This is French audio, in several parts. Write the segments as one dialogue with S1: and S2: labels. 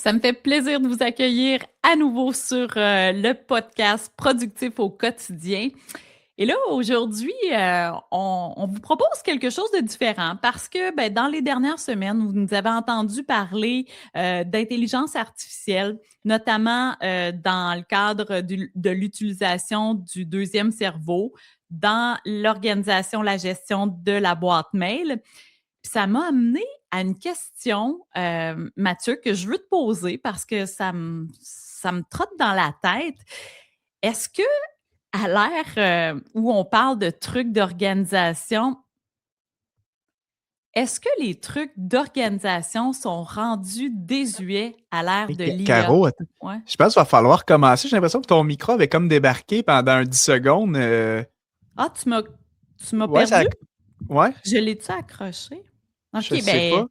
S1: Ça me fait plaisir de vous accueillir à nouveau sur le podcast Productif au quotidien. Et là, aujourd'hui, on vous propose quelque chose de différent parce que dans les dernières semaines, vous nous avez entendu parler d'intelligence artificielle, notamment dans le cadre de l'utilisation du deuxième cerveau dans l'organisation, la gestion de la boîte mail. Puis ça m'a amené à une question, Mathieu, que je veux te poser parce que ça me trotte dans la tête. Est-ce que, à l'ère où on parle de trucs d'organisation, est-ce que les trucs d'organisation sont rendus désuets à l'ère
S2: Hey,
S1: de l'IA?
S2: Caro, attends.
S1: Ouais.
S2: Je pense qu'il va falloir commencer. J'ai l'impression que ton micro avait comme débarqué pendant un 10 secondes.
S1: Ah, tu m'as
S2: Ouais,
S1: perdu?
S2: ouais,
S1: Je l'ai-tu accroché?
S2: je
S1: OK,
S2: sais pas.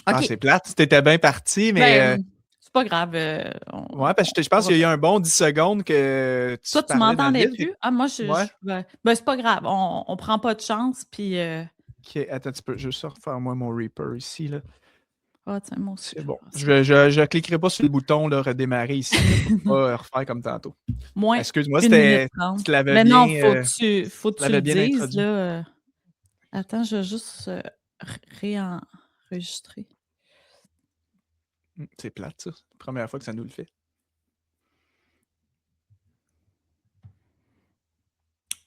S2: Ah,
S1: OK.
S2: c'est plate. T'étais bien parti, mais
S1: C'est pas grave.
S2: ouais, parce que je
S1: On
S2: pense
S1: va
S2: qu'il y a eu un bon 10 secondes que tu
S1: Toi, tu
S2: parlais dans le
S1: m'entendais
S2: vide.
S1: plus? Ah, moi,
S2: Ouais.
S1: c'est pas grave. On prend pas de chance, puis...
S2: Ok, attends, tu peux juste refaire moi mon Reaper ici, là.
S1: Ah, tiens, moi aussi,
S2: C'est
S1: je vais
S2: bon.
S1: faire ça.
S2: Je cliquerai pas sur le bouton, là, redémarrer ici, là, pour pas refaire comme tantôt.
S1: Moins
S2: Excuse-moi,
S1: 1 minute
S2: tu
S1: 30.
S2: te l'avais
S1: Mais non,
S2: bien,
S1: faut que
S2: tu
S1: tu le
S2: l'avais bien
S1: dises,
S2: introduit.
S1: là. Attends, je vais juste réenregistrer.
S2: C'est plate, ça. C'est la première fois que ça nous le fait.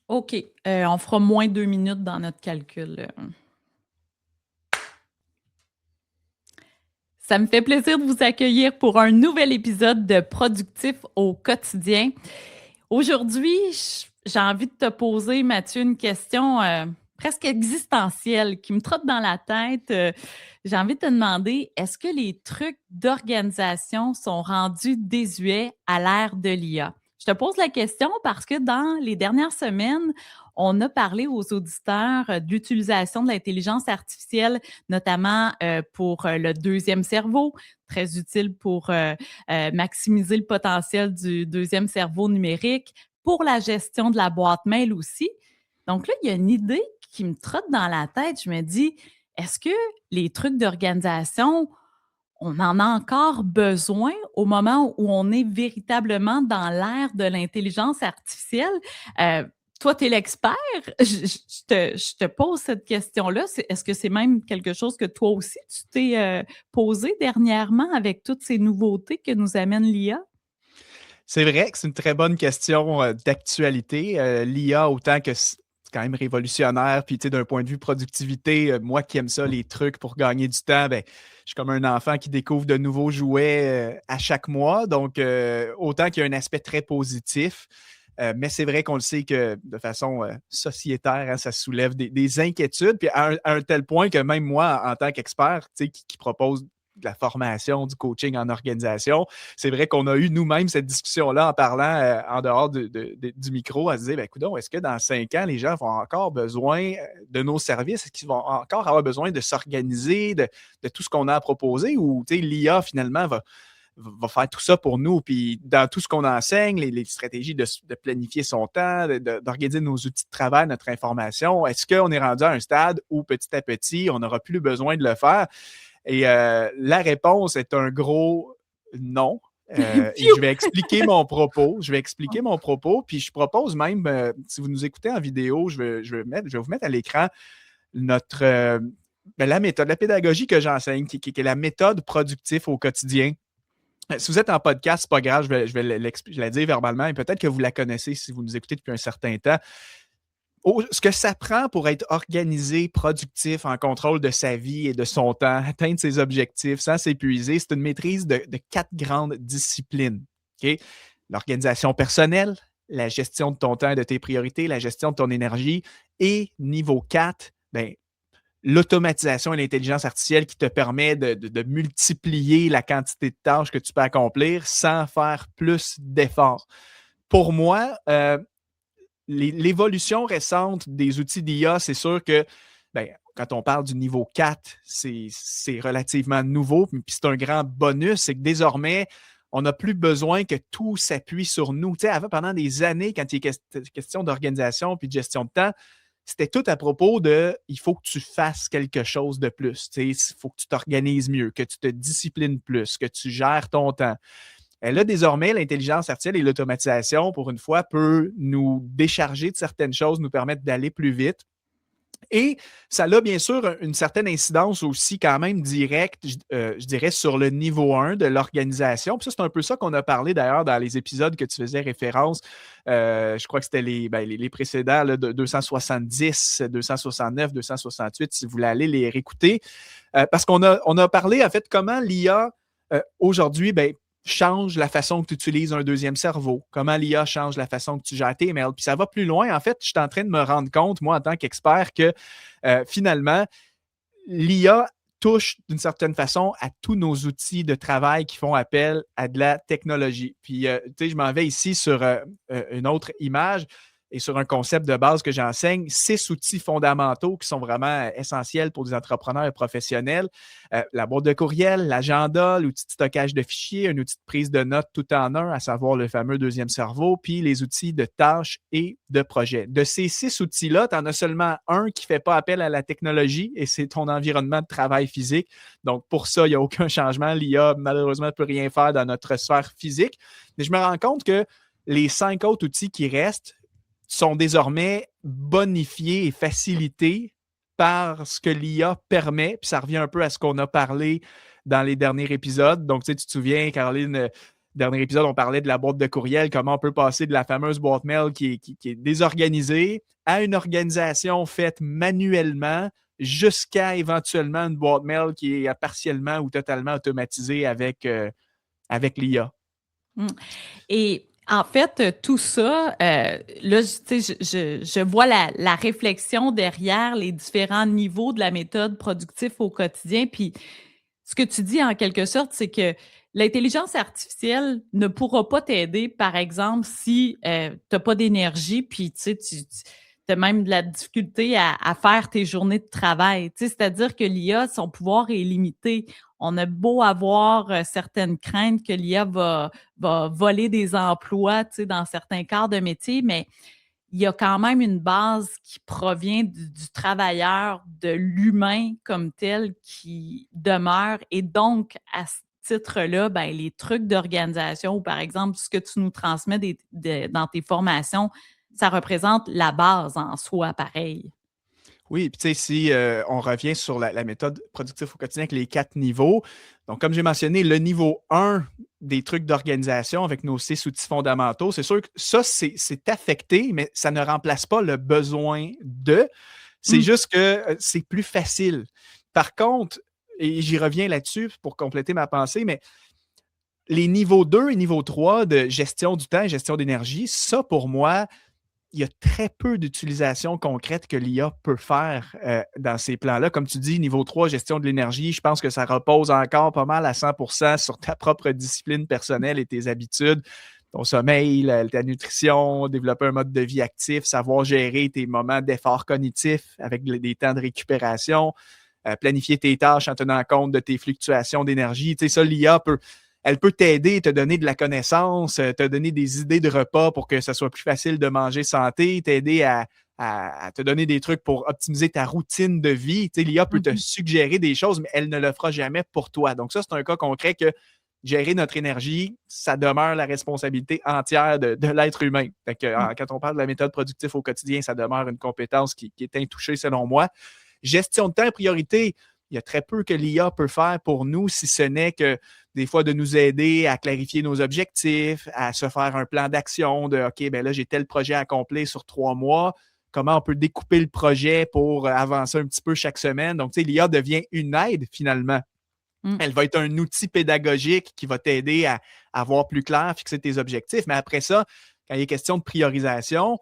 S1: OK. On fera moins 2 minutes dans notre calcul. Ça me fait plaisir de vous accueillir pour un nouvel épisode de Productif au quotidien. Aujourd'hui, j'ai envie de te poser, Mathieu, une question presque existentielle qui me trotte dans la tête. J'ai envie de te demander, est-ce que les trucs d'organisation sont rendus désuets à l'ère de l'IA? Je te pose la question parce que dans les dernières semaines, on a parlé aux auditeurs de l'utilisation de l'intelligence artificielle, notamment pour le deuxième cerveau, très utile pour maximiser le potentiel du deuxième cerveau numérique, pour la gestion de la boîte mail aussi. Donc là, il y a une idée qui me trotte dans la tête. Je me dis, est-ce que les trucs d'organisation, on en a encore besoin au moment où on est véritablement dans l'ère de l'intelligence artificielle? Euh, Toi, tu es l'expert. Je te pose cette question-là. Est-ce que c'est même quelque chose que toi aussi, tu t'es posé dernièrement avec toutes ces nouveautés que nous amène l'IA?
S2: C'est vrai que c'est une très bonne question d'actualité. L'IA, autant que c'est quand même révolutionnaire, puis tu sais, d'un point de vue productivité, moi qui aime ça, les trucs pour gagner du temps, ben, je suis comme un enfant qui découvre de nouveaux jouets à chaque mois. Donc, autant qu'il y a un aspect très positif, mais c'est vrai qu'on le sait que de façon sociétaire, hein, ça soulève des inquiétudes, puis à un tel point que même moi, en tant qu'expert, tu sais, qui propose de la formation, du coaching en organisation, c'est vrai qu'on a eu nous-mêmes cette discussion-là en parlant en dehors du micro, à se dire, ben, coudonc, est-ce que dans 5 ans, les gens vont encore besoin de nos services? Est-ce qu'ils vont encore avoir besoin de s'organiser, de tout ce qu'on a à proposer? Ou l'IA, finalement, va faire tout ça pour nous. Puis dans tout ce qu'on enseigne, les stratégies de planifier son temps, d'organiser nos outils de travail, notre information, est-ce qu'on est rendu à un stade où petit à petit, on n'aura plus besoin de le faire? Et la réponse est un gros non. Et je vais expliquer mon propos. Puis je propose même, si vous nous écoutez en vidéo, je vais vous mettre à l'écran notre la méthode, la pédagogie que j'enseigne, qui est la méthode productive au quotidien. Si vous êtes en podcast, c'est pas grave, je vais la dire verbalement, et peut-être que vous la connaissez si vous nous écoutez depuis un certain temps. Ce que ça prend pour être organisé, productif, en contrôle de sa vie et de son temps, atteindre ses objectifs sans s'épuiser, c'est une maîtrise de 4 grandes disciplines. Okay? L'organisation personnelle, la gestion de ton temps et de tes priorités, la gestion de ton énergie, et niveau 4, ben, l'automatisation et l'intelligence artificielle qui te permet de multiplier la quantité de tâches que tu peux accomplir sans faire plus d'efforts. Pour moi, l'évolution récente des outils d'IA, c'est sûr que ben, quand on parle du niveau 4, c'est relativement nouveau. Puis c'est un grand bonus, c'est que désormais, on n'a plus besoin que tout s'appuie sur nous. Tu sais, avant, pendant des années, quand il est question d'organisation puis de gestion de temps, c'était tout à propos de il faut que tu fasses quelque chose de plus. Il faut que tu t'organises mieux, que tu te disciplines plus, que tu gères ton temps. Et là, désormais, l'intelligence artificielle et l'automatisation, pour une fois, peut nous décharger de certaines choses, nous permettre d'aller plus vite. Et ça a bien sûr une certaine incidence aussi quand même directe, je dirais, sur le niveau 1 de l'organisation. Puis ça, c'est un peu ça qu'on a parlé d'ailleurs dans les épisodes que tu faisais référence. Je crois que c'était les précédents là, de 270, 269, 268, si vous voulez aller les réécouter. Parce qu'on a parlé, en fait, comment l'IA, aujourd'hui, change la façon que tu utilises un deuxième cerveau, comment l'IA change la façon que tu gères tes emails. Puis ça va plus loin. En fait, je suis en train de me rendre compte, moi, en tant qu'expert, que finalement, l'IA touche d'une certaine façon à tous nos outils de travail qui font appel à de la technologie. Puis, tu sais, je m'en vais ici sur une autre image et sur un concept de base que j'enseigne, 6 outils fondamentaux qui sont vraiment essentiels pour des entrepreneurs et professionnels. La boîte de courriel, l'agenda, l'outil de stockage de fichiers, un outil de prise de notes tout en un, à savoir le fameux deuxième cerveau, puis les outils de tâches et de projets. De ces 6 outils-là, tu en as seulement un qui ne fait pas appel à la technologie et c'est ton environnement de travail physique. Donc, pour ça, il n'y a aucun changement. L'IA, malheureusement, ne peut rien faire dans notre sphère physique. Mais je me rends compte que les 5 autres outils qui restent sont désormais bonifiés et facilités par ce que l'IA permet. Puis ça revient un peu à ce qu'on a parlé dans les derniers épisodes. Donc, tu te souviens, Caroline, dernier épisode, on parlait de la boîte de courriel, comment on peut passer de la fameuse boîte mail qui est désorganisée à une organisation faite manuellement jusqu'à éventuellement une boîte mail qui est partiellement ou totalement automatisée avec l'IA.
S1: Et en fait, tout ça, là, je vois la réflexion derrière les différents niveaux de la méthode productif au quotidien. Puis, ce que tu dis en quelque sorte, c'est que l'intelligence artificielle ne pourra pas t'aider, par exemple, si tu n'as pas d'énergie, puis tu as même de la difficulté à faire tes journées de travail. C'est-à-dire que l'IA, son pouvoir est limité. On a beau avoir certaines craintes que l'IA va voler des emplois dans certains quarts de métier, mais il y a quand même une base qui provient du travailleur, de l'humain comme tel qui demeure. Et donc, à ce titre-là, les trucs d'organisation ou par exemple, ce que tu nous transmets dans tes formations, ça représente la base en soi, pareil.
S2: Oui, puis tu sais, si on revient sur la méthode productive au quotidien avec les 4 niveaux, donc comme j'ai mentionné, le niveau 1 des trucs d'organisation avec nos 6 outils fondamentaux, c'est sûr que ça, c'est affecté, mais ça ne remplace pas le besoin de. C'est juste que c'est plus facile. Par contre, et j'y reviens là-dessus pour compléter ma pensée, mais les niveaux 2 et niveau 3 de gestion du temps et gestion d'énergie, ça pour moi, il y a très peu d'utilisation concrète que l'IA peut faire dans ces plans-là. Comme tu dis, niveau 3, gestion de l'énergie, je pense que ça repose encore pas mal à 100% sur ta propre discipline personnelle et tes habitudes, ton sommeil, ta nutrition, développer un mode de vie actif, savoir gérer tes moments d'effort cognitif avec des temps de récupération, planifier tes tâches en tenant compte de tes fluctuations d'énergie. Tu sais, ça, l'IA elle peut t'aider, te donner de la connaissance, te donner des idées de repas pour que ça soit plus facile de manger santé, t'aider à te donner des trucs pour optimiser ta routine de vie. Tu sais, l'IA peut te suggérer des choses, mais elle ne le fera jamais pour toi. Donc ça, c'est un cas concret que gérer notre énergie, ça demeure la responsabilité entière de l'être humain. Fait que, quand on parle de la méthode productive au quotidien, ça demeure une compétence qui est intouchée selon moi. Gestion de temps, priorité. Il y a très peu que l'IA peut faire pour nous, si ce n'est que des fois de nous aider à clarifier nos objectifs, à se faire un plan d'action de OK, ben là, j'ai tel projet à accomplir sur 3 mois. Comment on peut découper le projet pour avancer un petit peu chaque semaine. Donc, tu sais, l'IA devient une aide finalement. Elle va être un outil pédagogique qui va t'aider à voir plus clair, fixer tes objectifs. Mais après ça, quand il est question de priorisation,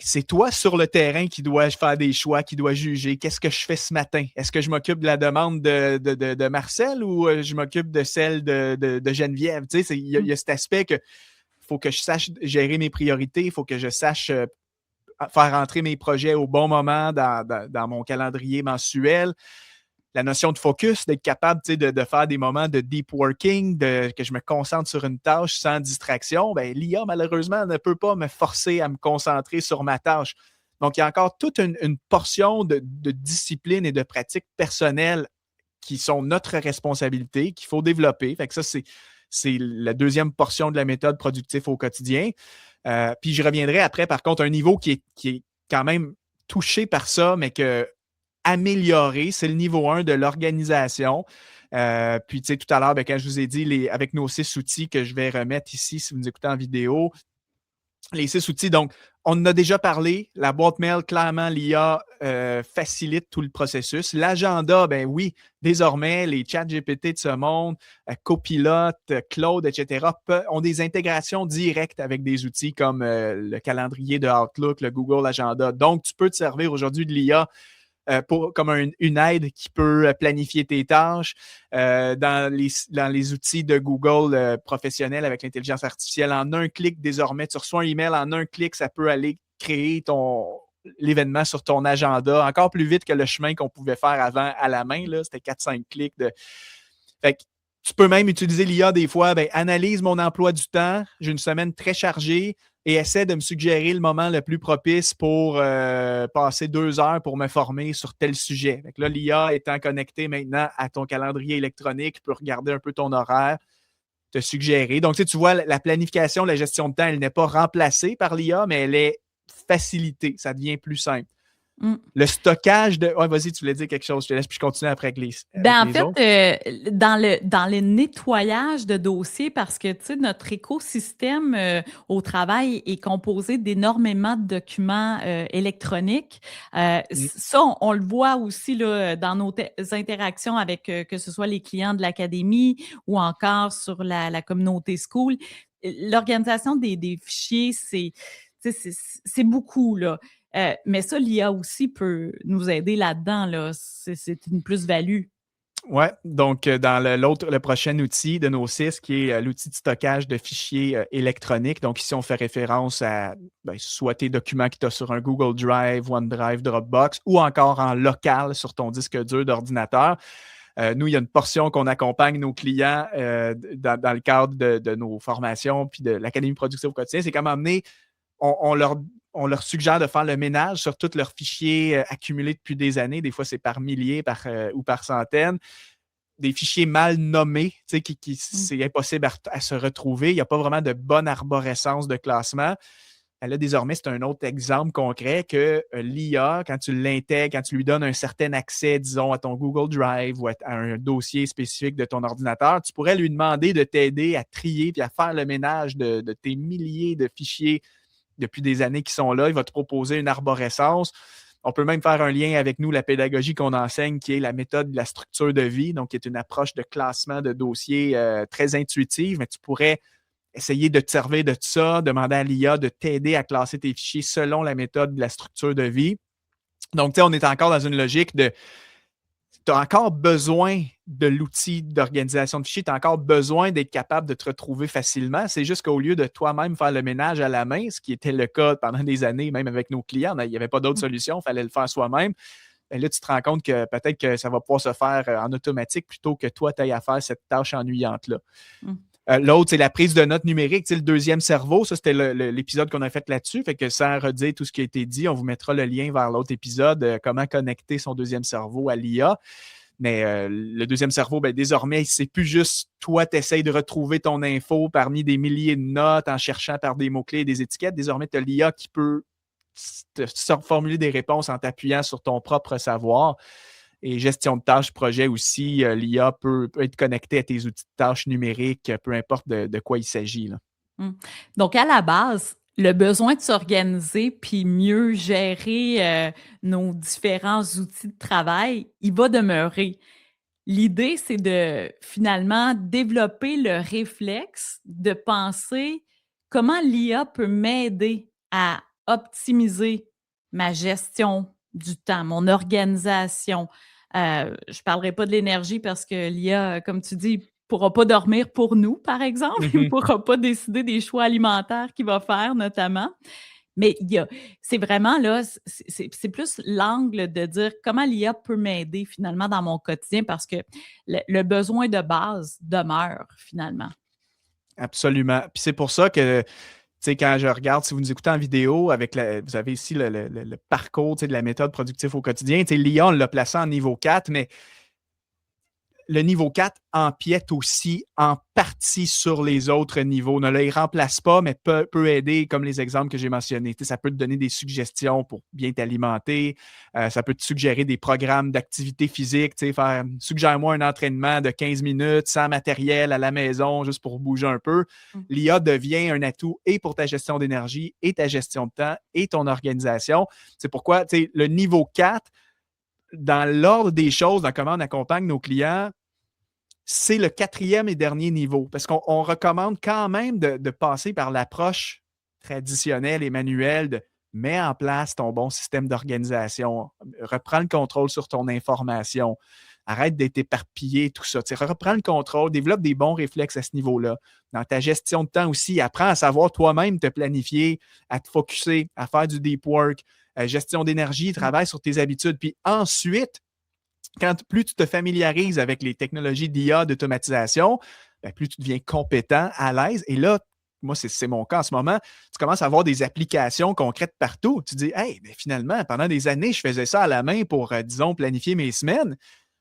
S2: c'est toi sur le terrain qui dois faire des choix, qui dois juger. Qu'est-ce que je fais ce matin? Est-ce que je m'occupe de la demande de Marcel ou je m'occupe de celle de Geneviève? Tu sais, il y a cet aspect que faut que je sache gérer mes priorités, il faut que je sache faire entrer mes projets au bon moment dans mon calendrier mensuel. La notion de focus, d'être capable de faire des moments de deep working, que je me concentre sur une tâche sans distraction, l'IA, malheureusement, ne peut pas me forcer à me concentrer sur ma tâche. Donc, il y a encore toute une portion de discipline et de pratique personnelle qui sont notre responsabilité, qu'il faut développer. Fait que ça, c'est la deuxième portion de la méthode productif au quotidien. Puis je reviendrai après, par contre, un niveau qui est quand même touché par ça, mais que amélioré, c'est le niveau 1 de l'organisation. Puis, tu sais, tout à l'heure, quand je vous ai dit, avec nos 6 outils que je vais remettre ici, si vous nous écoutez en vidéo, les 6 outils, donc, on en a déjà parlé. La boîte mail, clairement, l'IA facilite tout le processus. L'agenda, ben oui, désormais, les chats GPT de ce monde, Copilot, Claude, etc., ont des intégrations directes avec des outils comme le calendrier de Outlook, le Google Agenda. Donc, tu peux te servir aujourd'hui de l'IA comme une aide qui peut planifier tes tâches. Dans les outils de Google professionnels avec l'intelligence artificielle, en un clic, désormais, tu reçois un email, en un clic, ça peut aller créer l'événement sur ton agenda encore plus vite que le chemin qu'on pouvait faire avant à la main. Là, c'était 4-5 clics. Fait que tu peux même utiliser l'IA des fois. Ben, analyse mon emploi du temps. J'ai une semaine très chargée et essaie de me suggérer le moment le plus propice pour passer 2 heures pour me former sur tel sujet. Fait que là, l'IA étant connectée maintenant à ton calendrier électronique, peut regarder un peu ton horaire, te suggérer. Donc, tu vois, la planification, la gestion de temps, elle n'est pas remplacée par l'IA, mais elle est facilitée. Ça devient plus simple.
S1: Mm.
S2: Le stockage de. Ouais, vas-y, tu voulais dire quelque chose. Je te laisse, puis je continue après avec les
S1: En fait,
S2: autres.
S1: dans le nettoyage de dossiers, parce que notre écosystème au travail est composé d'énormément de documents électroniques. Ça, on le voit aussi là, dans nos interactions avec que ce soit les clients de l'académie ou encore sur la communauté school. L'organisation des fichiers, c'est beaucoup, là. Mais ça, l'IA aussi peut nous aider là-dedans. Là. C'est une plus-value.
S2: Oui, donc dans le prochain outil de nos 6, qui est l'outil de stockage de fichiers électroniques. Donc ici, on fait référence à soit tes documents que tu as sur un Google Drive, OneDrive, Dropbox, ou encore en local sur ton disque dur d'ordinateur. Nous, il y a une portion qu'on accompagne nos clients dans le cadre de nos formations puis de l'Académie productive au quotidien. C'est comme amener, on leur suggère de faire le ménage sur tous leurs fichiers accumulés depuis des années. Des fois, c'est par milliers ou par centaines. Des fichiers mal nommés, c'est impossible à se retrouver. Il n'y a pas vraiment de bonne arborescence de classement. Là, désormais, c'est un autre exemple concret que l'IA, quand tu l'intègres, quand tu lui donnes un certain accès, disons, à ton Google Drive ou à un dossier spécifique de ton ordinateur, tu pourrais lui demander de t'aider à trier puis à faire le ménage de tes milliers de fichiers depuis des années qui sont là. Il va te proposer une arborescence. On peut même faire un lien avec nous, la pédagogie qu'on enseigne, qui est la méthode de la structure de vie, donc qui est une approche de classement de dossiers très intuitive, mais tu pourrais essayer de te servir de ça, demander à l'IA de t'aider à classer tes fichiers selon la méthode de la structure de vie. Donc, tu sais, on est encore dans une logique de tu as encore besoin de l'outil d'organisation de fichiers, tu as encore besoin d'être capable de te retrouver facilement. C'est juste qu'au lieu de toi-même faire le ménage à la main, ce qui était le cas pendant des années, même avec nos clients, il n'y avait pas d'autre solution, il fallait le faire soi-même. Et là, tu te rends compte que peut-être que ça va pouvoir se faire en automatique plutôt que toi, tu ailles à faire cette tâche ennuyante-là. L'autre, c'est la prise de notes numériques. Le deuxième cerveau, ça, c'était l'épisode qu'on a fait là-dessus. Fait que sans redire tout ce qui a été dit, on vous mettra le lien vers l'autre épisode, comment connecter son deuxième cerveau à l'IA. Mais le deuxième cerveau, désormais, c'est plus juste toi, tu essayes de retrouver ton info parmi des milliers de notes en cherchant par des mots-clés et des étiquettes. Désormais, tu as l'IA qui peut te formuler des réponses en t'appuyant sur ton propre savoir. Et gestion de tâches, projet aussi, l'IA peut être connectée à tes outils de tâches numériques, peu importe de quoi il s'agit. Là.
S1: Donc, à la base, le besoin de s'organiser puis mieux gérer nos différents outils de travail, il va demeurer. L'idée, c'est de finalement développer le réflexe de penser comment l'IA peut m'aider à optimiser ma gestion du temps, mon organisation. Je ne parlerai pas de l'énergie parce que l'IA, comme tu dis, ne pourra pas dormir pour nous, par exemple. Il ne pourra pas décider des choix alimentaires qu'il va faire, notamment. Mais c'est vraiment là, c'est plus l'angle de dire comment l'IA peut m'aider finalement dans mon quotidien parce que le besoin de base demeure finalement.
S2: Absolument. Puis c'est pour ça que sais, quand je regarde, si vous nous écoutez en vidéo, vous avez ici le parcours, tu sais, de la méthode productif au quotidien. Tu sais, l'IA, on l'a placé en niveau 4, mais le niveau 4 empiète aussi en partie sur les autres niveaux. Ne les remplace pas, mais peut aider, comme les exemples que j'ai mentionnés. Tu sais, ça peut te donner des suggestions pour bien t'alimenter. Ça peut te suggérer des programmes d'activité physique. Tu sais, suggère-moi un entraînement de 15 minutes sans matériel à la maison, juste pour bouger un peu. L'IA devient un atout et pour ta gestion d'énergie et ta gestion de temps et ton organisation. C'est pourquoi, tu sais, le niveau 4, dans l'ordre des choses, dans comment on accompagne nos clients, c'est le 4e et dernier niveau. Parce qu'on recommande quand même de passer par l'approche traditionnelle et manuelle de mets en place ton bon système d'organisation, reprends le contrôle sur ton information, arrête d'être éparpillé, tout ça. Tu sais, reprends le contrôle, développe des bons réflexes à ce niveau-là. Dans ta gestion de temps aussi, apprends à savoir toi-même te planifier, à te focusser, à faire du deep work, gestion d'énergie, travaille sur tes habitudes. Puis ensuite, plus tu te familiarises avec les technologies d'IA, d'automatisation, plus tu deviens compétent, à l'aise. Et là, moi, c'est mon cas en ce moment, tu commences à avoir des applications concrètes partout. Tu te dis, hey, finalement, pendant des années, je faisais ça à la main pour, disons, planifier mes semaines.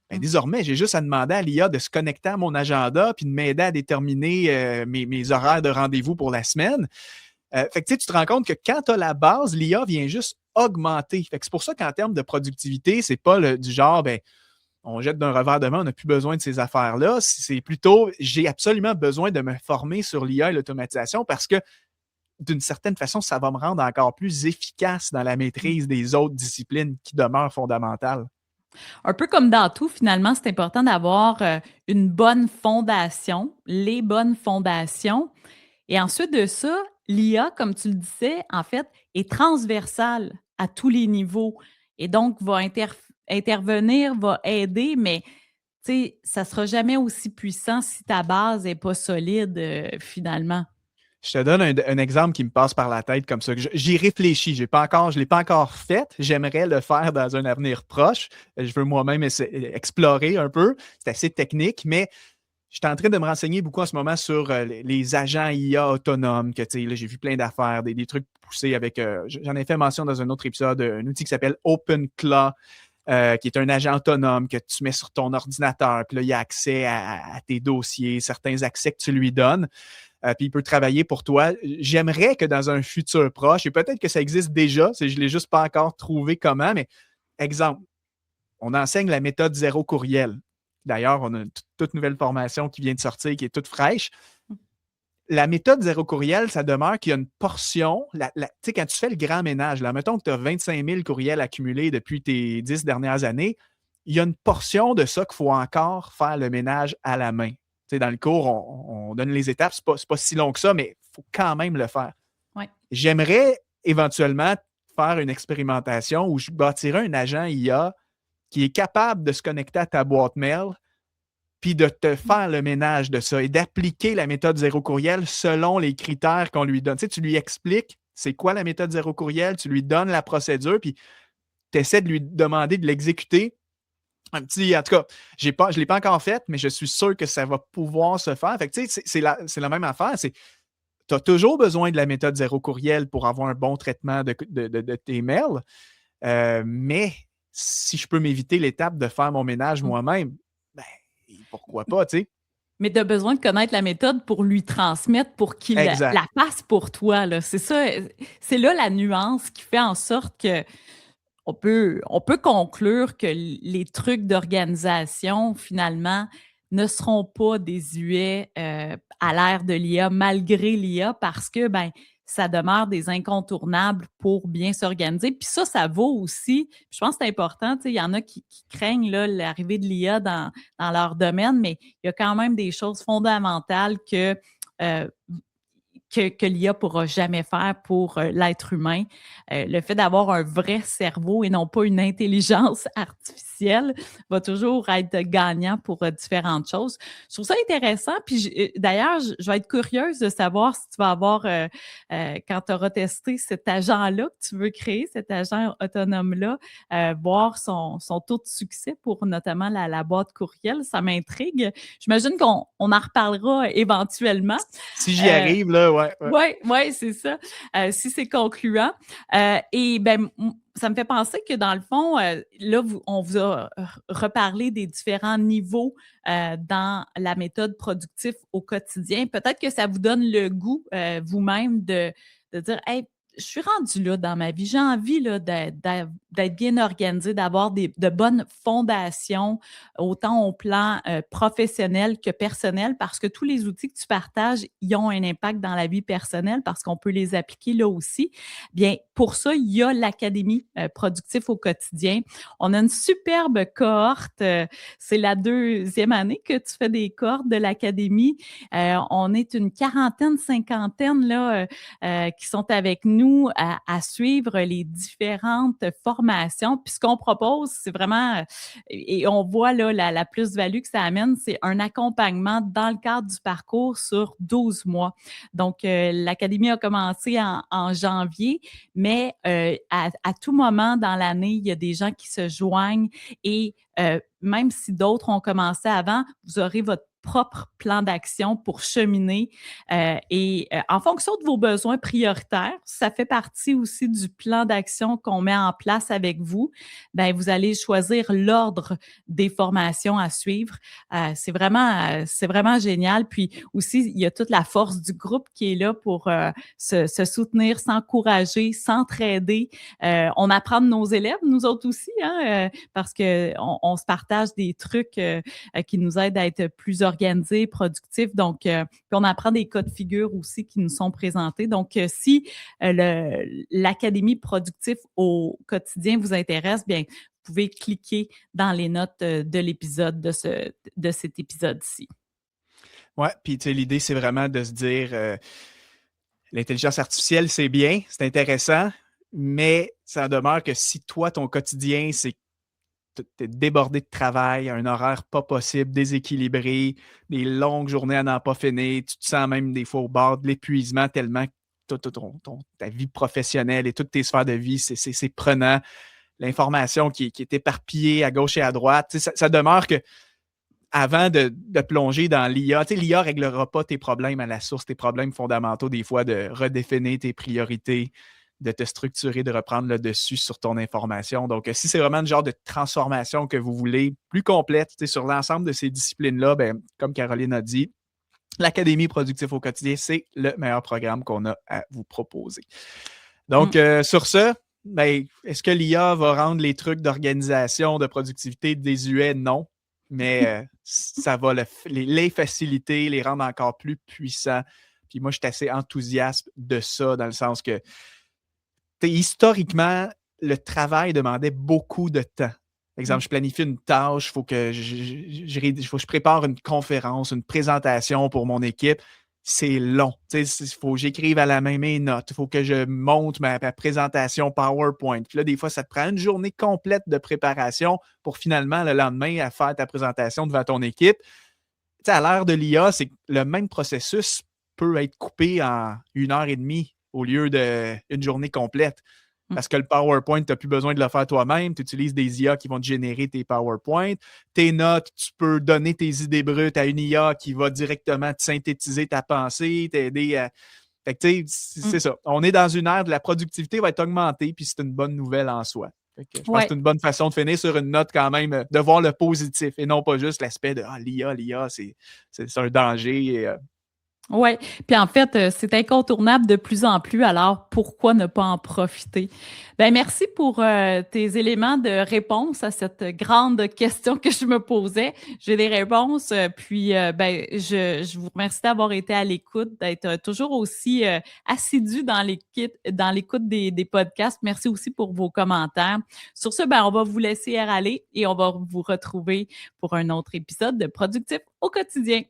S2: Désormais, j'ai juste à demander à l'IA de se connecter à mon agenda puis de m'aider à déterminer mes horaires de rendez-vous pour la semaine. Fait que tu te rends compte que quand tu as la base, l'IA vient juste augmenter. Fait que c'est pour ça qu'en termes de productivité, c'est pas du genre, on jette d'un revers de main, on n'a plus besoin de ces affaires-là. C'est plutôt, j'ai absolument besoin de me former sur l'IA et l'automatisation parce que d'une certaine façon, ça va me rendre encore plus efficace dans la maîtrise des autres disciplines qui demeurent fondamentales.
S1: Un peu comme dans tout, finalement, c'est important d'avoir une bonne fondation, les bonnes fondations. Et ensuite de ça, l'IA, comme tu le disais, en fait, est transversale à tous les niveaux et donc va intervenir, va aider, mais ça ne sera jamais aussi puissant si ta base n'est pas solide, finalement.
S2: Je te donne un exemple qui me passe par la tête comme ça. J'y réfléchis. Je ne l'ai pas encore fait. J'aimerais le faire dans un avenir proche. Je veux moi-même explorer un peu. C'est assez technique, mais je suis en train de me renseigner beaucoup en ce moment sur les agents IA autonomes. Là, j'ai vu plein d'affaires, des trucs poussés avec. J'en ai fait mention dans un autre épisode, un outil qui s'appelle OpenClaw, qui est un agent autonome que tu mets sur ton ordinateur. Puis là, il a accès à tes dossiers, certains accès que tu lui donnes. Puis il peut travailler pour toi. J'aimerais que dans un futur proche, et peut-être que ça existe déjà, je ne l'ai juste pas encore trouvé comment, mais exemple, on enseigne la méthode zéro courriel. D'ailleurs, on a une toute nouvelle formation qui vient de sortir, qui est toute fraîche. La méthode zéro courriel, ça demeure qu'il y a une portion, tu sais, quand tu fais le grand ménage, là, mettons que tu as 25 000 courriels accumulés depuis tes 10 dernières années, il y a une portion de ça qu'il faut encore faire le ménage à la main. Dans le cours, on donne les étapes, c'est pas si long que ça, mais il faut quand même le faire.
S1: Ouais.
S2: J'aimerais éventuellement faire une expérimentation où je bâtirais un agent IA qui est capable de se connecter à ta boîte mail puis de te faire le ménage de ça et d'appliquer la méthode zéro courriel selon les critères qu'on lui donne. Tu lui expliques c'est quoi la méthode zéro courriel, tu lui donnes la procédure, puis tu essaies de lui demander de l'exécuter. En tout cas, je ne l'ai pas encore fait, mais je suis sûr que ça va pouvoir se faire. Fait que, c'est la même affaire. Tu as toujours besoin de la méthode zéro courriel pour avoir un bon traitement de tes mails. Mais si je peux m'éviter l'étape de faire mon ménage moi-même, pourquoi pas, tu sais?
S1: Mais tu as besoin de connaître la méthode pour lui transmettre, pour qu'il la fasse pour toi. Là. C'est ça, c'est là la nuance qui fait en sorte que on peut conclure que les trucs d'organisation, finalement, ne seront pas désuets à l'ère de l'IA, malgré l'IA, parce que ça demeure des incontournables pour bien s'organiser. Puis ça vaut aussi, je pense que c'est important, il y en a qui craignent là, l'arrivée de l'IA dans leur domaine, mais il y a quand même des choses fondamentales que l'IA ne pourra jamais faire pour l'être humain. Le fait d'avoir un vrai cerveau et non pas une intelligence artificielle. logiciel va toujours être gagnant pour différentes choses. Je trouve ça intéressant. Puis d'ailleurs, je vais être curieuse de savoir si tu vas avoir, quand tu auras testé cet agent-là que tu veux créer, cet agent autonome-là, voir son taux de succès pour notamment la boîte courriel. Ça m'intrigue. J'imagine qu'on en reparlera éventuellement.
S2: Si j'y arrive, là, ouais.
S1: Oui, c'est ça. Si c'est concluant. Et ben, ça me fait penser que dans le fond, là, on vous a reparlé des différents niveaux dans la méthode productive au quotidien. Peut-être que ça vous donne le goût vous-même de dire, hey, je suis rendue là dans ma vie. J'ai envie là, d'être bien organisée, d'avoir de bonnes fondations, autant au plan professionnel que personnel, parce que tous les outils que tu partages, ils ont un impact dans la vie personnelle parce qu'on peut les appliquer là aussi. Bien, pour ça, il y a l'Académie Productif au quotidien. On a une superbe cohorte. C'est la 2e année que tu fais des cohortes de l'Académie. On est une quarantaine, cinquantaine là, qui sont avec nous à suivre les différentes formations. Puis ce qu'on propose, c'est vraiment, et on voit là la plus-value que ça amène, c'est un accompagnement dans le cadre du parcours sur 12 mois. Donc, l'Académie a commencé en janvier, mais à tout moment dans l'année, il y a des gens qui se joignent et même si d'autres ont commencé avant, vous aurez votre propre plan d'action pour cheminer et en fonction de vos besoins prioritaires, ça fait partie aussi du plan d'action qu'on met en place avec vous. Bien, vous allez choisir l'ordre des formations à suivre. C'est vraiment génial. Puis aussi, il y a toute la force du groupe qui est là pour se soutenir, s'encourager, s'entraider. On apprend de nos élèves, nous autres aussi, hein, parce qu'on se partage des trucs qui nous aident à être plus organisés, productifs. Donc, puis on apprend des cas de figure aussi qui nous sont présentés. Donc, si l'Académie Productif au quotidien vous intéresse, bien, vous pouvez cliquer dans les notes de l'épisode, de cet épisode-ci.
S2: Oui, puis tu sais, l'idée, c'est vraiment de se dire l'intelligence artificielle, c'est bien, c'est intéressant, mais ça demeure que si toi, ton quotidien, c'est t'es débordé de travail, un horaire pas possible, déséquilibré, des longues journées à n'en pas finir, tu te sens même des fois au bord de l'épuisement tellement que ta vie professionnelle et toutes tes sphères de vie, c'est prenant. L'information qui est éparpillée à gauche et à droite, ça demeure que avant de plonger dans l'IA, l'IA ne réglera pas tes problèmes à la source, tes problèmes fondamentaux, des fois, de redéfinir tes priorités, de te structurer, de reprendre le dessus sur ton information. Donc, si c'est vraiment le genre de transformation que vous voulez, plus complète sur l'ensemble de ces disciplines-là, ben, comme Caroline a dit, l'Académie Productif au quotidien, c'est le meilleur programme qu'on a à vous proposer. Donc, sur ce, ben, est-ce que l'IA va rendre les trucs d'organisation, de productivité désuets? Non. Mais ça va les faciliter, les rendre encore plus puissants. Puis moi, je suis assez enthousiaste de ça, dans le sens que historiquement, le travail demandait beaucoup de temps. Par exemple, je planifie une tâche, il faut que je prépare une conférence, une présentation pour mon équipe. C'est long. Il faut que j'écrive à la main mes notes. Il faut que je monte ma présentation PowerPoint. Puis là, des fois, ça te prend une journée complète de préparation pour finalement, le lendemain, à faire ta présentation devant ton équipe. À l'ère de l'IA, c'est que le même processus peut être coupé en 1h30 au lieu d'une journée complète. Parce que le PowerPoint, tu n'as plus besoin de le faire toi-même. Tu utilises des IA qui vont te générer tes PowerPoint. Tes notes, tu peux donner tes idées brutes à une IA qui va directement te synthétiser ta pensée, t'aider à... Fait que, tu sais, c'est ça. On est dans une ère de la productivité va être augmentée, puis c'est une bonne nouvelle en soi. Fait que je pense que c'est une bonne façon de finir sur une note quand même, de voir le positif et non pas juste l'aspect de l'IA, c'est un danger. Et,
S1: oui, puis en fait, c'est incontournable de plus en plus, alors pourquoi ne pas en profiter? Bien, merci pour tes éléments de réponse à cette grande question que je me posais. J'ai des réponses, puis ben, je vous remercie d'avoir été à l'écoute, d'être toujours aussi assidu dans l'écoute des podcasts. Merci aussi pour vos commentaires. Sur ce, ben, on va vous laisser aller et on va vous retrouver pour un autre épisode de Productif au quotidien.